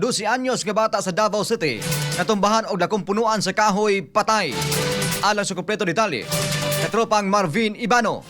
12 anyos nga bata sa Davao City natumbahan og dakong punuan sa kahoy patay. Alang sa kompleto detalye, katropang Marvin Ibano.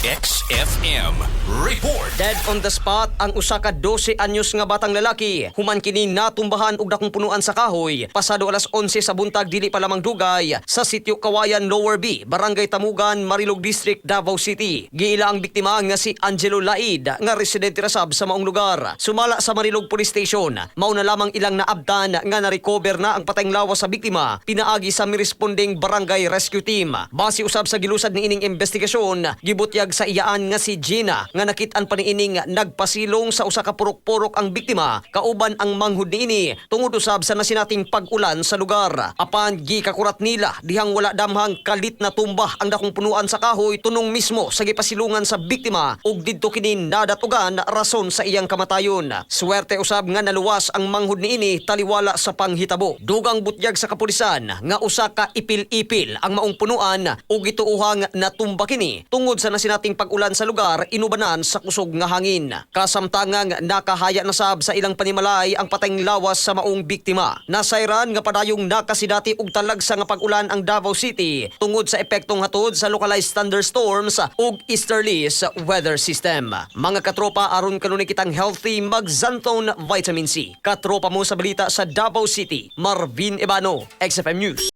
XFM Report. Dead on the spot ang usa ka 12 anyos nga batang lalaki. Human kini natumbahan og dakong punuan sa kahoy pasado alas 11 sa buntag dili pa lamang dugay sa sitio Kawayan Lower B, Barangay Tamugan, Marilog District, Davao City. Giila ang biktima nga si Angelo Laid nga residente rasab sa maong lugar. Sumala sa Marilog Police Station, mao na lamang ilang naabdan nga na-recover na ang patayng lawas sa biktima pinaagi sa miresponding Barangay Rescue Team. Base usab sa gilusad ni ining investigasyon, gibutyag sa iyaan nga si Gina nga nakit-an pa niining nagpasilong sa usa ka purok-purok ang biktima kauban ang manghud niini tungod usab sa nasinating pag-ulan sa lugar. Apan gikakurat nila dihang wala damhang kalit na tumbah ang dakong punuan sa kahoy tunong mismo sa gipasilungan sa biktima ug didto kini nadatugan rason sa iyang kamatayon. Swerte usab nga naluwas ang manghud niini taliwala sa panghitabo. Dugang butyag sa kapulisan nga usa ka ipil-ipil ang maong punuan ug gituuhang natumba kini tungod sa nasinating pag-ulan sa lugar inubanan sa kusog nga hangin. Kasamtangang nakahaya na sab sa ilang panimalay ang patayng lawas sa maong biktima. Nasayran nga padayong nakasidati og talagsa nga pag-ulan ang Davao City tungod sa epektong hatod sa localized thunderstorms ug easterlies weather system. Mga katropa, aron kanunay kitang healthy mag-Xanthone Vitamin C. Katropa mo sa balita sa Davao City, Marvin Ibano, XFM News.